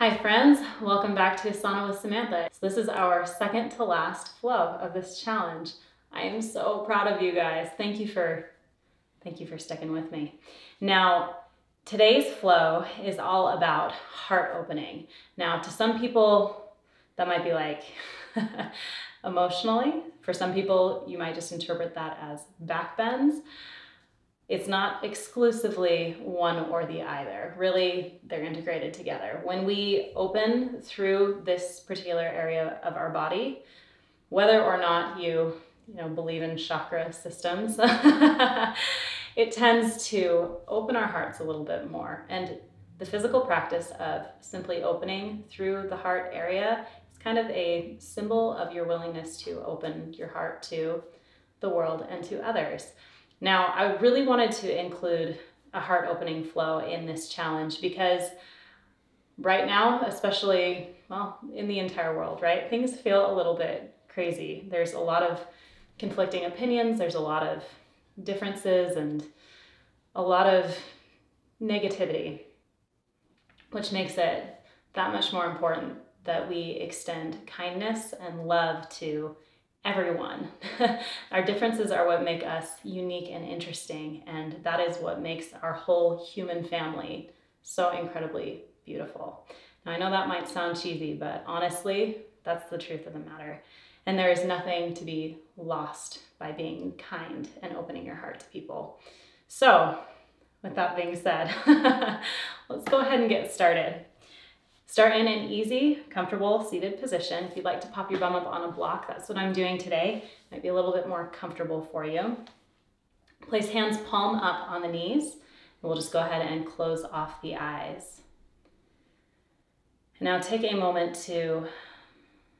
Hi friends, welcome back to Asana with Samantha. So this is our second to last flow of this challenge. I am so proud of you guys. Thank you for sticking with me. Now, today's flow is all about heart opening. Now, to some people, that might be like emotionally. For some people, you might just interpret that as back bends. It's not exclusively one or the other. Really, they're integrated together. When we open through this particular area of our body, whether or not you believe in chakra systems, it tends to open our hearts a little bit more. And the physical practice of simply opening through the heart area is kind of a symbol of your willingness to open your heart to the world and to others. Now, I really wanted to include a heart opening flow in this challenge because right now, especially, well, in the entire world, right? Things feel a little bit crazy. There's a lot of conflicting opinions. There's a lot of differences and a lot of negativity, which makes it that much more important that we extend kindness and love to everyone. Our differences are what make us unique and interesting, and that is what makes our whole human family so incredibly beautiful. Now, I know that might sound cheesy, but honestly, that's the truth of the matter. And there is nothing to be lost by being kind and opening your heart to people. So, with that being said, let's go ahead and get started. Start in an easy, comfortable seated position. If you'd like to pop your bum up on a block, that's what I'm doing today. Might be a little bit more comfortable for you. Place hands palm up on the knees, and we'll just go ahead and close off the eyes. And now take a moment to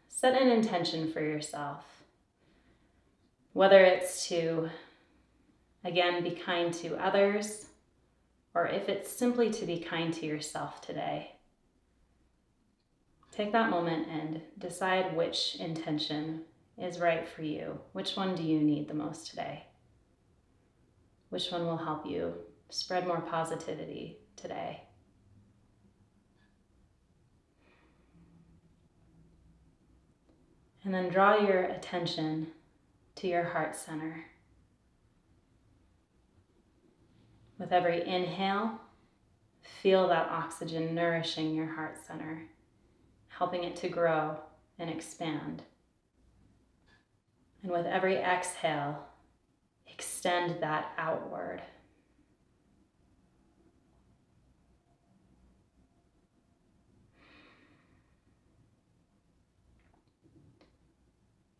set an intention for yourself. Whether it's to, again, be kind to others, or if it's simply to be kind to yourself today. Take that moment and decide which intention is right for you. Which one do you need the most today? Which one will help you spread more positivity today? And then draw your attention to your heart center. With every inhale, feel that oxygen nourishing your heart center, helping it to grow and expand. And with every exhale, extend that outward.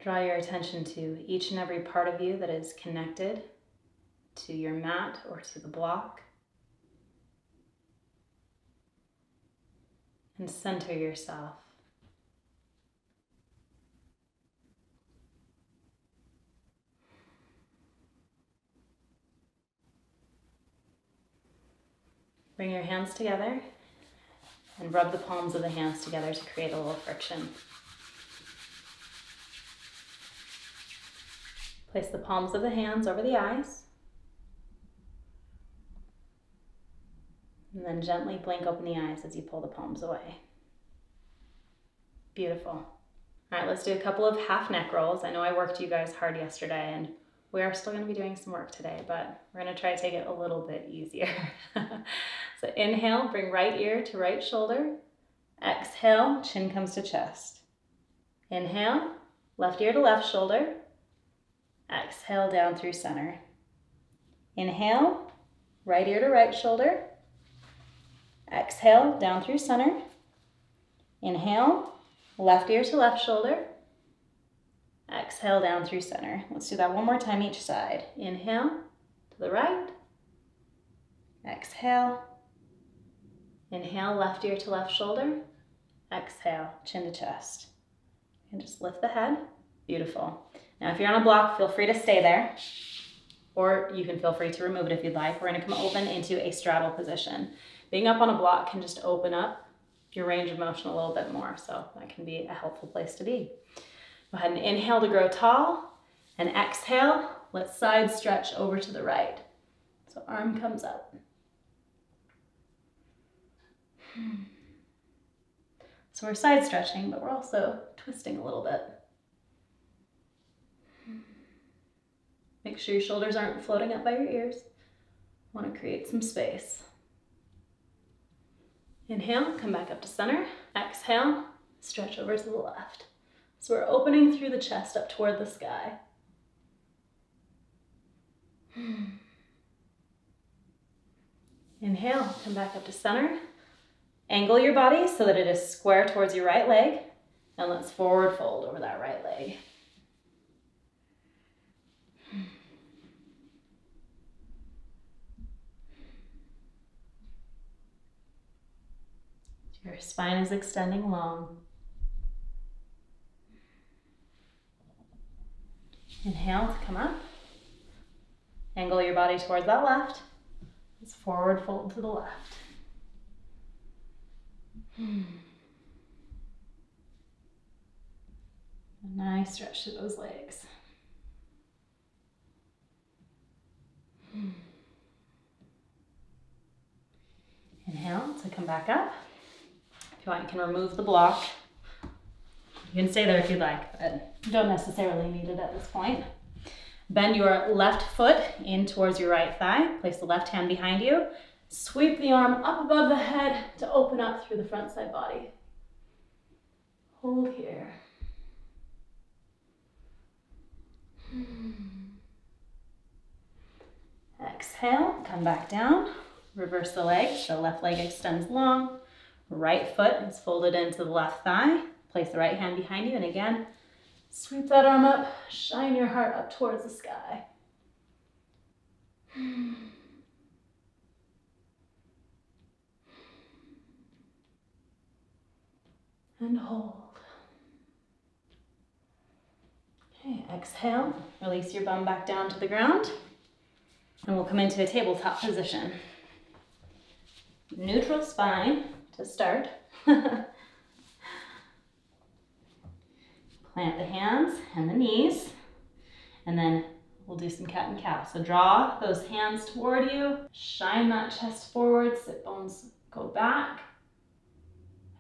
Draw your attention to each and every part of you that is connected to your mat or to the block. And center yourself. Bring your hands together and rub the palms of the hands together to create a little friction. Place the palms of the hands over the eyes. And then gently blink open the eyes as you pull the palms away. Beautiful. All right, let's do a couple of half neck rolls. I know I worked you guys hard yesterday, and we are still going to be doing some work today, but we're going to try to take it a little bit easier. So inhale, bring right ear to right shoulder. Exhale, chin comes to chest. Inhale, left ear to left shoulder. Exhale, down through center. Inhale, right ear to right shoulder. Exhale, down through center. Inhale, left ear to left shoulder. Exhale, down through center. Let's do that one more time each side. Inhale, to the right. Exhale. Inhale, left ear to left shoulder. Exhale, chin to chest. And just lift the head. Beautiful. Now, if you're on a block, feel free to stay there. Or you can feel free to remove it if you'd like. We're going to come open into a straddle position. Being up on a block can just open up your range of motion a little bit more, so that can be a helpful place to be. Go ahead and inhale to grow tall, and exhale, let's side stretch over to the right. So arm comes up. So we're side stretching, but we're also twisting a little bit. Make sure your shoulders aren't floating up by your ears. Want to create some space. Inhale, come back up to center. Exhale, stretch over to the left. So we're opening through the chest up toward the sky. Inhale, come back up to center. Angle your body so that it is square towards your right leg. And let's forward fold over that right leg. Your spine is extending long. Inhale to come up. Angle your body towards that left. Let's forward fold to the left. A nice stretch to those legs. Inhale to come back up. If you want, you can remove the block. You can stay there if you'd like, but you don't necessarily need it at this point. Bend your left foot in towards your right thigh. Place the left hand behind you. Sweep the arm up above the head to open up through the front side body. Hold here. Exhale, come back down. Reverse the leg, so left leg extends long. Right foot is folded into the left thigh. Place the right hand behind you, and again, sweep that arm up, shine your heart up towards the sky. And hold. Okay, exhale, release your bum back down to the ground, and we'll come into a tabletop position. Neutral spine to start. Plant the hands and the knees, and then we'll do some cat and cow. So draw those hands toward you, shine that chest forward, sit bones go back.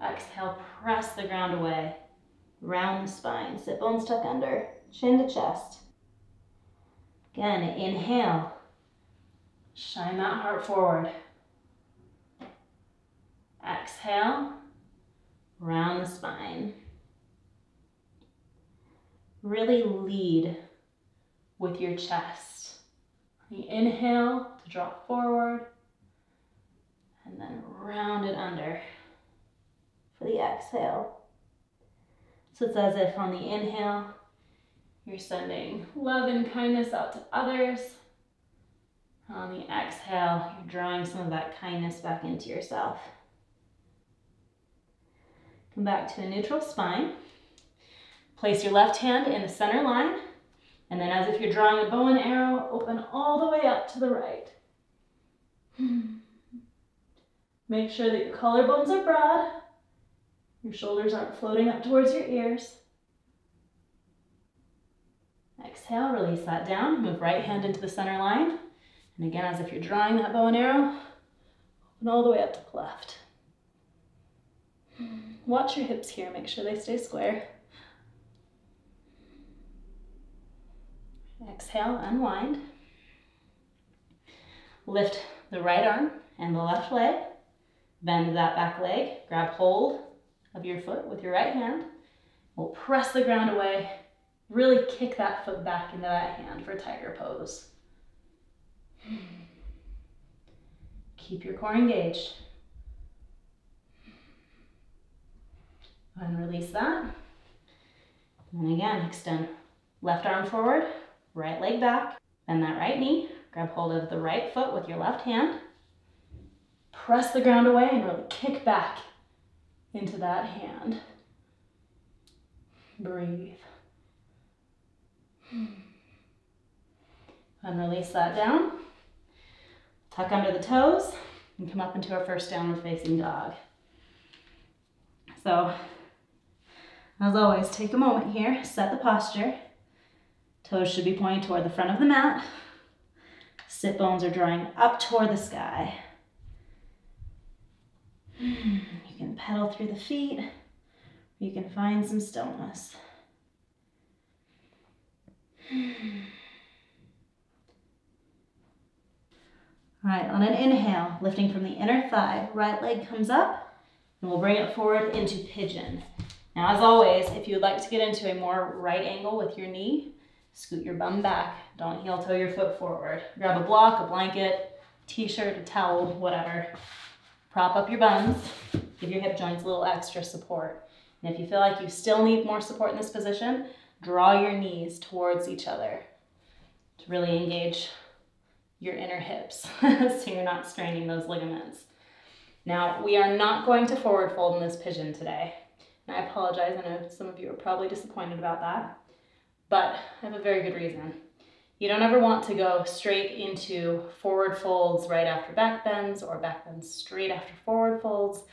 Exhale, press the ground away, round the spine, sit bones tuck under, chin to chest. Again, inhale, shine that heart forward. Exhale, round the spine. Really lead with your chest. You inhale to drop forward, and then round it under for the exhale. So it's as if on the inhale, you're sending love and kindness out to others. On the exhale, you're drawing some of that kindness back into yourself. Come back to a neutral spine. Place your left hand in the center line, and then as if you're drawing a bow and arrow, open all the way up to the right. Make sure that your collarbones are broad, your shoulders aren't floating up towards your ears. Exhale, release that down, move right hand into the center line, and again, as if you're drawing that bow and arrow, open all the way up to the left. Watch your hips here, make sure they stay square. Exhale, unwind. Lift the right arm and the left leg. Bend that back leg. Grab hold of your foot with your right hand. We'll press the ground away. Really kick that foot back into that hand for tiger pose. Keep your core engaged. And release that. And again, extend left arm forward. Right leg back, bend that right knee, grab hold of the right foot with your left hand, press the ground away and really kick back into that hand. Breathe. And release that down. Tuck under the toes and come up into our first downward facing dog. So, as always, take a moment here, set the posture. Toes should be pointing toward the front of the mat. Sit bones are drawing up toward the sky. You can pedal through the feet You can find some stillness. All right, on an inhale, lifting from the inner thigh, right leg comes up, and we'll bring it forward into pigeon. Now, as always, if you would like to get into a more right angle with your knee, scoot your bum back. Don't heel toe your foot forward. Grab a block, a blanket, t-shirt, a towel, whatever. Prop up your buns. Give your hip joints a little extra support. And if you feel like you still need more support in this position, draw your knees towards each other to really engage your inner hips so you're not straining those ligaments. Now, we are not going to forward fold in this pigeon today. And I apologize, I know some of you are probably disappointed about that, but I have a very good reason. You don't ever want to go straight into forward folds right after back bends or back bends straight after forward folds.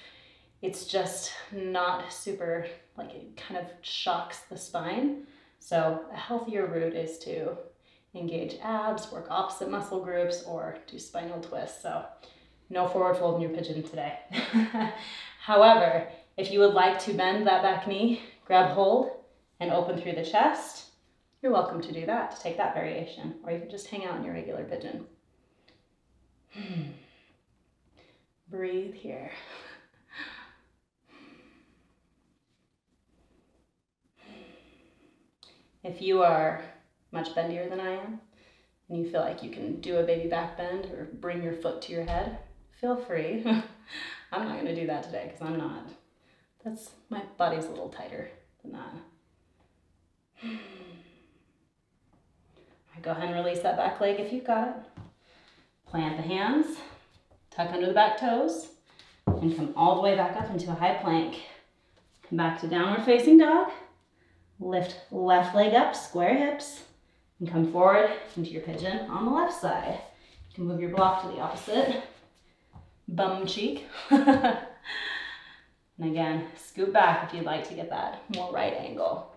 It's just not super, like it kind of shocks the spine. So a healthier route is to engage abs, work opposite muscle groups, or do spinal twists. So no forward fold in your pigeon today. However, if you would like to bend that back knee, grab hold and open through the chest, you're welcome to do that, to take that variation, or you can just hang out in your regular pigeon. Breathe here. If you are much bendier than I am, and you feel like you can do a baby back bend or bring your foot to your head, feel free. I'm not gonna do that today because I'm not. My body's a little tighter than that. All right, go ahead and release that back leg if you've got it. Plant the hands, tuck under the back toes, and come all the way back up into a high plank. Come back to downward facing dog. Lift left leg up, square hips, and come forward into your pigeon on the left side. You can move your block to the opposite bum cheek. And again, scoot back if you'd like to get that more right angle.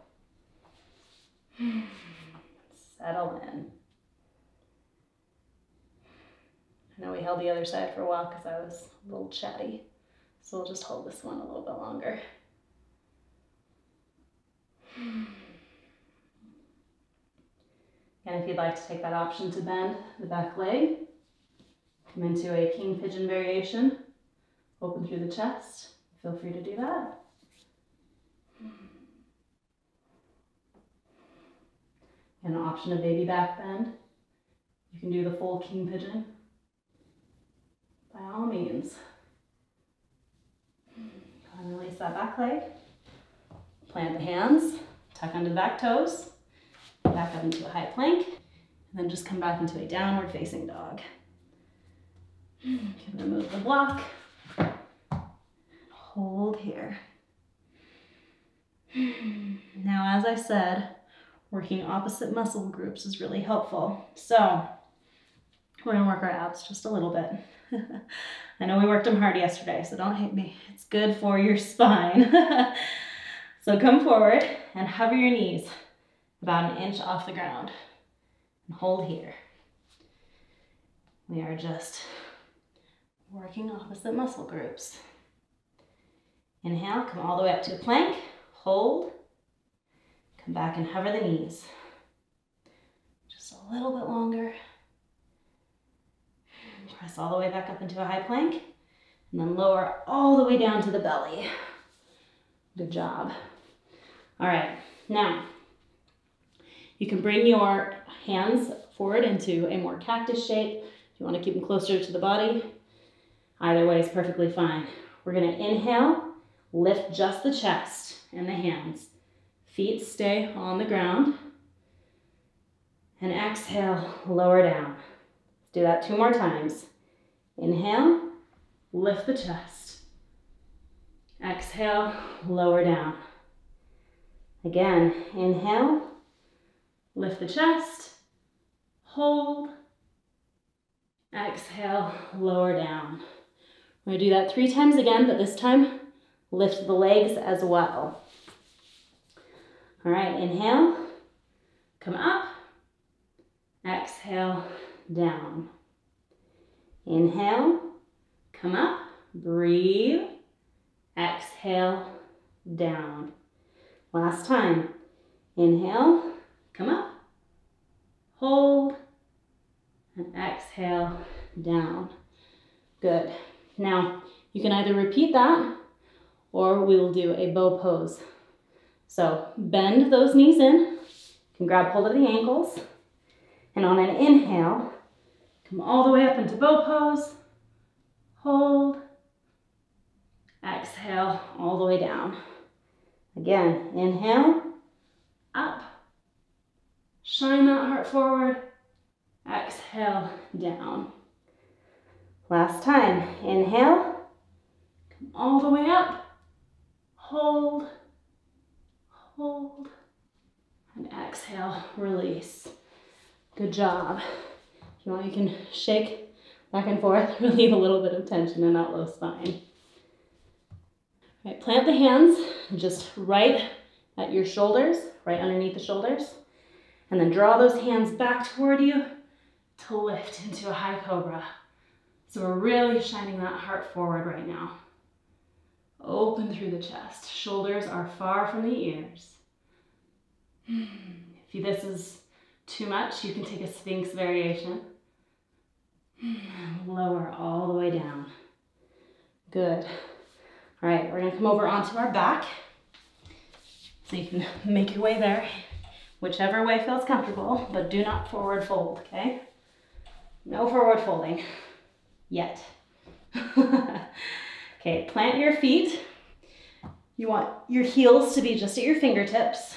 Settle in. I know we held the other side for a while because I was a little chatty, so we'll just hold this one a little bit longer. And if you'd like to take that option to bend the back leg, come into a king pigeon variation, open through the chest, feel free to do that. And an option of baby back bend, you can do the full king pigeon, by all means. Go ahead and release that back leg. Plant the hands, tuck under the back toes, back up into a high plank, and then just come back into a downward facing dog. You can remove the block, hold here. Now, as I said, working opposite muscle groups is really helpful. So we're gonna work our abs just a little bit. I know we worked them hard yesterday, so don't hate me. It's good for your spine. So come forward and hover your knees about an inch off the ground and hold here. We are just working opposite muscle groups. Inhale, come all the way up to a plank, hold, come back and hover the knees. Just a little bit longer. Press all the way back up into a high plank and then lower all the way down to the belly. Good job. All right, now you can bring your hands forward into a more cactus shape. If you want to keep them closer to the body, either way is perfectly fine. We're gonna inhale, lift just the chest and the hands. Feet stay on the ground. And exhale, lower down. Let's do that 2 more times. Inhale, lift the chest. Exhale, lower down. Again, inhale, lift the chest, hold, exhale, lower down. We're gonna do that 3 times again, but this time, lift the legs as well. All right, inhale, come up, exhale, down. Inhale, come up, breathe, exhale, down. Last time. Inhale, come up, hold, and exhale, down. Good. Now, you can either repeat that or we will do a bow pose. So bend those knees in, you can grab hold of the ankles, and on an inhale, come all the way up into bow pose, hold, exhale, all the way down. Again, inhale, up, shine that heart forward, exhale, down. Last time, inhale, come all the way up, hold, hold, and exhale, release. Good job. If you want, you can shake back and forth, relieve a little bit of tension in that low spine. All right, plant the hands just right at your shoulders, right underneath the shoulders, and then draw those hands back toward you to lift into a high cobra. So we're really shining that heart forward right now. Open through the chest. Shoulders are far from the ears. If this is too much, you can take a Sphinx variation. Lower all the way down. Good. All right, we're gonna come over onto our back. So you can make your way there, whichever way feels comfortable, but do not forward fold, okay? No forward folding, yet. Okay, plant your feet. You want your heels to be just at your fingertips.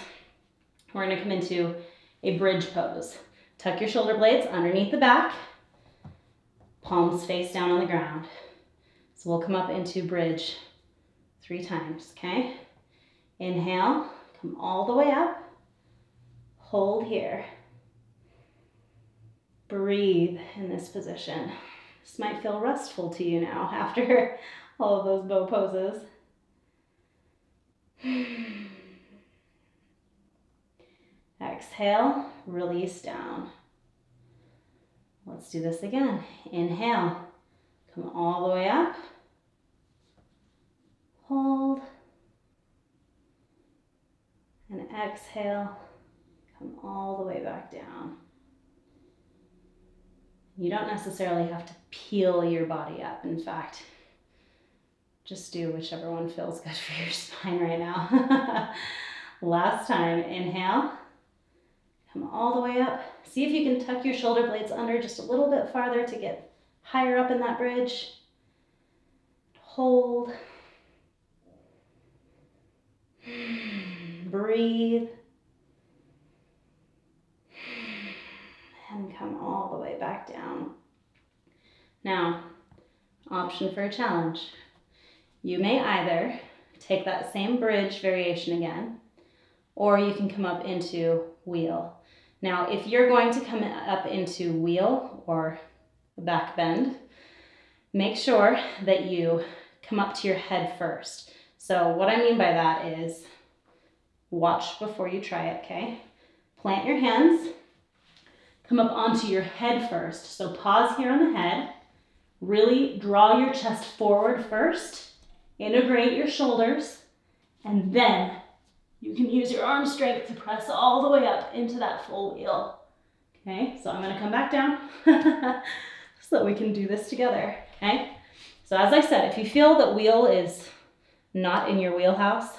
We're gonna come into a bridge pose. Tuck your shoulder blades underneath the back, palms face down on the ground. So we'll come up into bridge 3 times, okay? Inhale, come all the way up, hold here. Breathe in this position. This might feel restful to you now after all of those bow poses. Exhale, release down. Let's do this again. Inhale, come all the way up, hold, and exhale, come all the way back down. You don't necessarily have to peel your body up. In fact, just do whichever one feels good for your spine right now. Last time, inhale, come all the way up. See if you can tuck your shoulder blades under just a little bit farther to get higher up in that bridge. Hold. Breathe. And come all the way back down. Now, option for a challenge. You may either take that same bridge variation again, or you can come up into wheel. Now, if you're going to come up into wheel or back bend, make sure that you come up to your head first. So what I mean by that is watch before you try it, okay? Plant your hands, come up onto your head first. So pause here on the head, really draw your chest forward first, integrate your shoulders, and then you can use your arm strength to press all the way up into that full wheel. Okay, so I'm gonna come back down so that we can do this together, okay? So as I said, if you feel that wheel is not in your wheelhouse,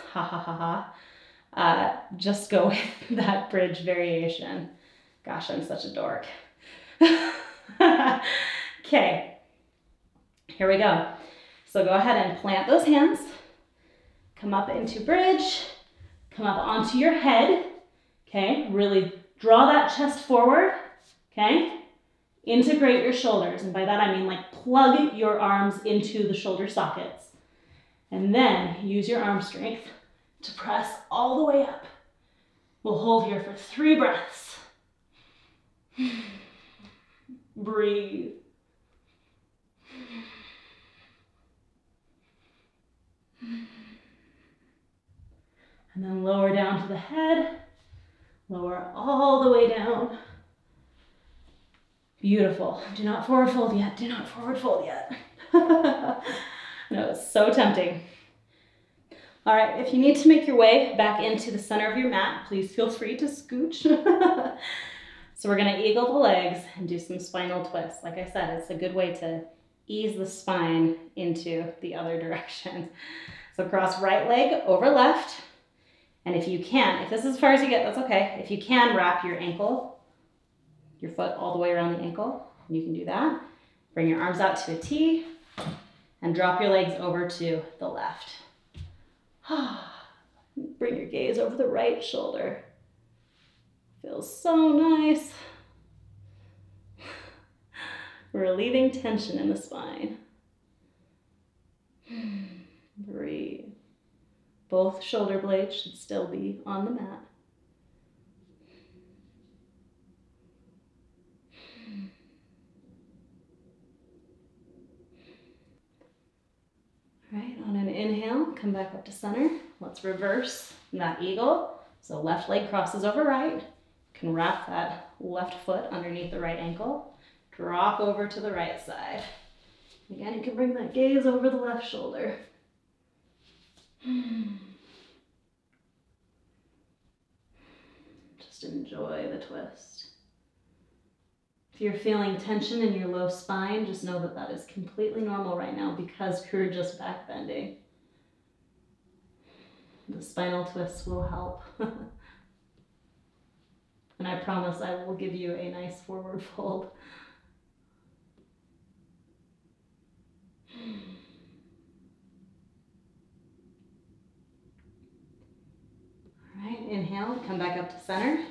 just go with that bridge variation. Gosh, I'm such a dork. Okay, here we go. So go ahead and plant those hands, come up into bridge, come up onto your head, okay? Really draw that chest forward, okay? Integrate your shoulders, and by that I mean like plug your arms into the shoulder sockets. And then use your arm strength to press all the way up. We'll hold here for 3 breaths. Breathe. And then lower down to the head, lower all the way down. Beautiful. Do not forward fold yet, do not forward fold yet. No, it's so tempting. All right, if you need to make your way back into the center of your mat, please feel free to scooch. So we're gonna eagle the legs and do some spinal twists. Like I said, it's a good way to ease the spine into the other direction. So cross right leg over left. And if you can, if this is as far as you get, that's okay. If you can, wrap your ankle, your foot all the way around the ankle, you can do that. Bring your arms out to a T and drop your legs over to the left. Bring your gaze over the right shoulder. Feels so nice. Relieving tension in the spine. Breathe. Both shoulder blades should still be on the mat. All right, on an inhale, come back up to center. Let's reverse that eagle. So left leg crosses over right. You can wrap that left foot underneath the right ankle. Drop over to the right side. Again, you can bring that gaze over the left shoulder. Just enjoy the twist. If you're feeling tension in your low spine, just know that that is completely normal right now because you're just back bending. The spinal twists will help. And I promise I will give you a nice forward fold. All right, inhale, come back up to center.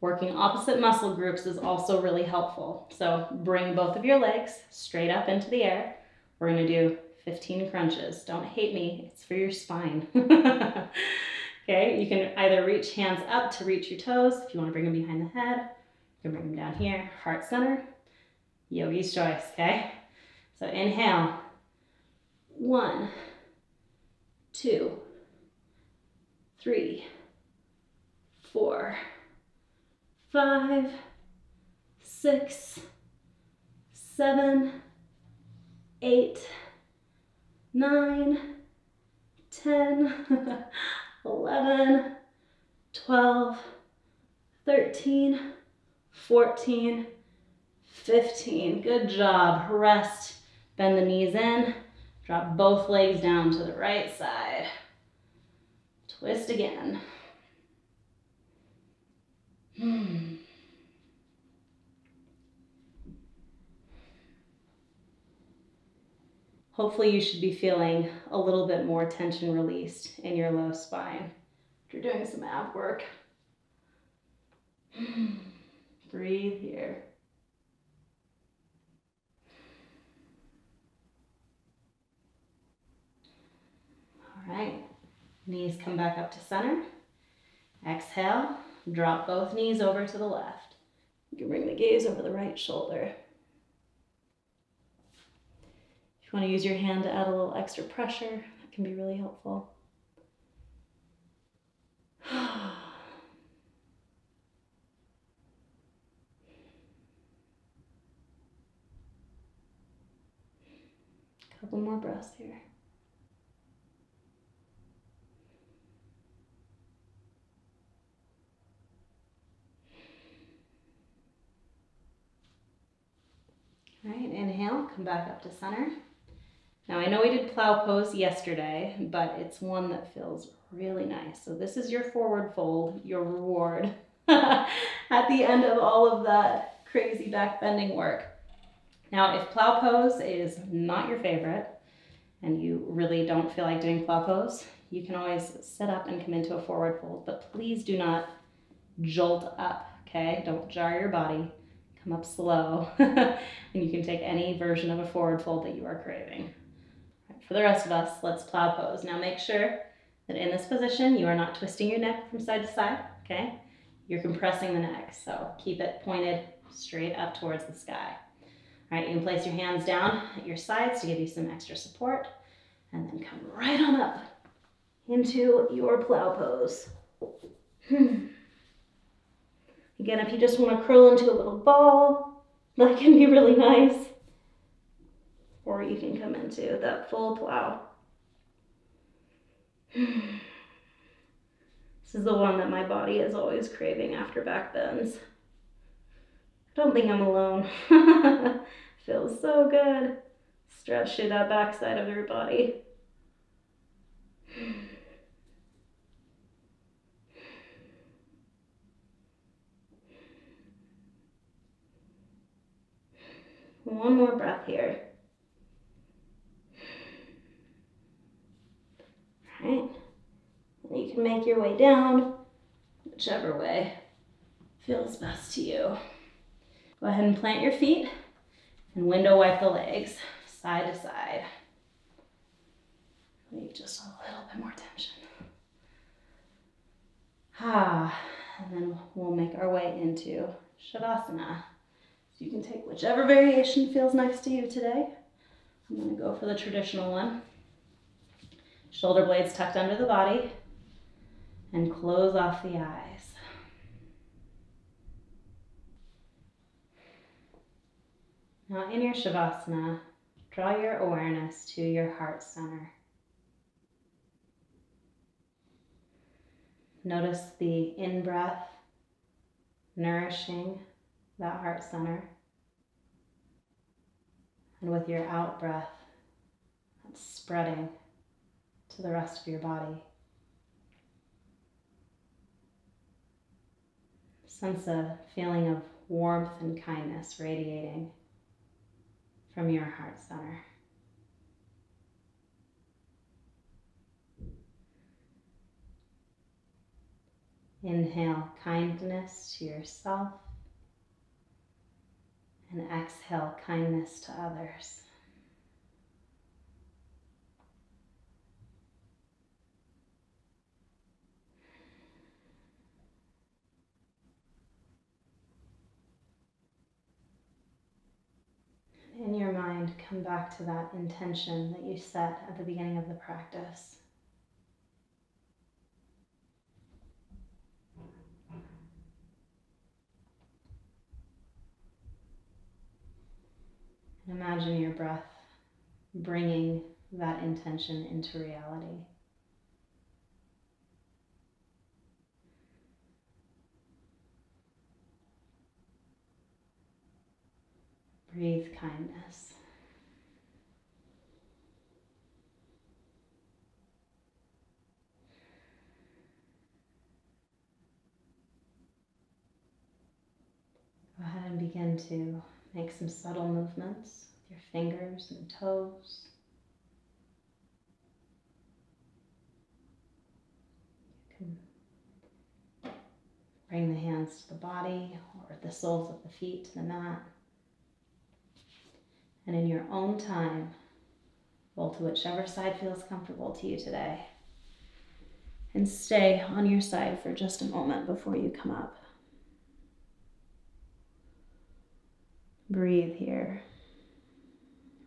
Working opposite muscle groups is also really helpful. So bring both of your legs straight up into the air. We're gonna do 15 crunches. Don't hate me, it's for your spine. Okay, you can either reach hands up to reach your toes. If you wanna bring them behind the head, you can bring them down here, heart center. Yogi's choice, okay? So inhale, 1, 2, 3, 4, 5, 6, 7, 8, 9, 10, 11, 12, 13, 14, 15. Good job. Rest. Bend the knees in. Drop both legs down to the right side. Twist again. Hopefully you should be feeling a little bit more tension released in your low spine if you're doing some ab work. Breathe here. All right, knees come back up to center. Exhale, drop both knees over to the left. You can bring the gaze over the right shoulder. If you want to use your hand to add a little extra pressure, that can be really helpful. Couple more breaths here. All right, inhale, come back up to center. Now I know we did plow pose yesterday, but it's one that feels really nice. So this is your forward fold, your reward at the end of all of that crazy back bending work. Now, if plow pose is not your favorite and you really don't feel like doing plow pose, you can always sit up and come into a forward fold, but please do not jolt up, okay? Don't jar your body. Come up slow, and you can take any version of a forward fold that you are craving. Right, for the rest of us, let's plow pose. Now make sure that in this position, you are not twisting your neck from side to side, okay? You're compressing the neck, so keep it pointed straight up towards the sky. All right, you can place your hands down at your sides to give you some extra support, and then come right on up into your plow pose. Again, if you just want to curl into a little ball, that can be really nice. Or you can come into that full plow. This is the one that my body is always craving after back bends. I don't think I'm alone. Feels so good. Stretch through that backside of your body. One more breath here. All right. And you can make your way down, whichever way feels best to you. Go ahead and plant your feet and window wipe the legs, side to side. Leave just a little bit more tension. And then we'll make our way into Shavasana. So you can take whichever variation feels nice to you today. I'm going to go for the traditional one. Shoulder blades tucked under the body and close off the eyes. Now in your Shavasana, draw your awareness to your heart center. Notice the in-breath nourishing that heart center. And with your out-breath, that's spreading to the rest of your body. Sense a feeling of warmth and kindness radiating from your heart center. Inhale kindness to yourself and exhale kindness to others. In your mind, come back to that intention that you set at the beginning of the practice. And imagine your breath bringing that intention into reality. Breathe kindness. Go ahead and begin to make some subtle movements with your fingers and toes. You can bring the hands to the body or the soles of the feet to the mat. And in your own time, roll to whichever side feels comfortable to you today. And stay on your side for just a moment before you come up. Breathe here.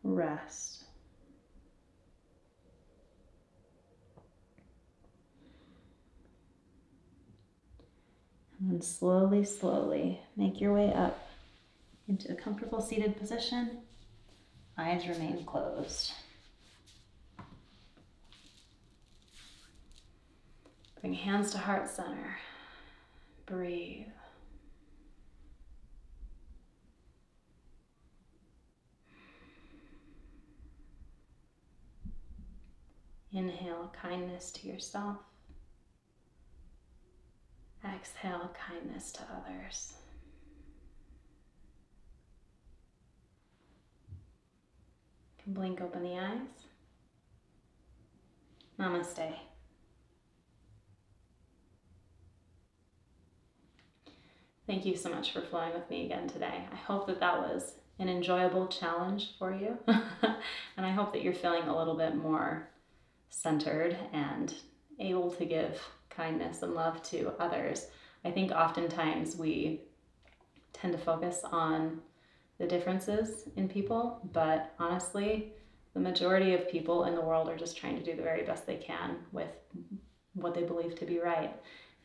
Rest. And then slowly, slowly make your way up into a comfortable seated position. Eyes remain closed. Bring hands to heart center. Breathe. Inhale kindness to yourself. Exhale kindness to others. You can blink open the eyes. Namaste. Thank you so much for flowing with me again today. I hope that that was an enjoyable challenge for you. And I hope that you're feeling a little bit more centered and able to give kindness and love to others. I think oftentimes we tend to focus on the differences in people, but honestly, the majority of people in the world are just trying to do the very best they can with what they believe to be right.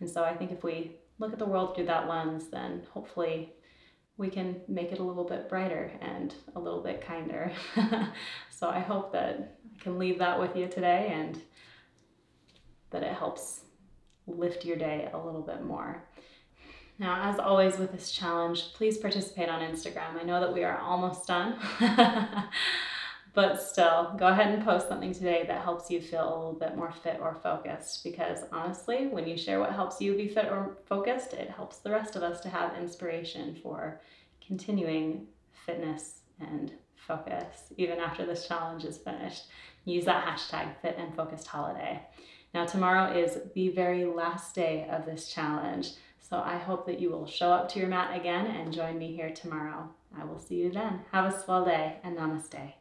And so I think if we look at the world through that lens, then hopefully we can make it a little bit brighter and a little bit kinder. So I hope that I can leave that with you today, and that it helps lift your day a little bit more. Now, as always with this challenge, please participate on Instagram. I know that we are almost done, but still, go ahead and post something today that helps you feel a little bit more fit or focused, because honestly, when you share what helps you be fit or focused, it helps the rest of us to have inspiration for continuing fitness and focus even after this challenge is finished. Use that hashtag Fit and Focused Holiday. Now, tomorrow is the very last day of this challenge, so I hope that you will show up to your mat again and join me here tomorrow. I will see you then. Have a swell day, and namaste.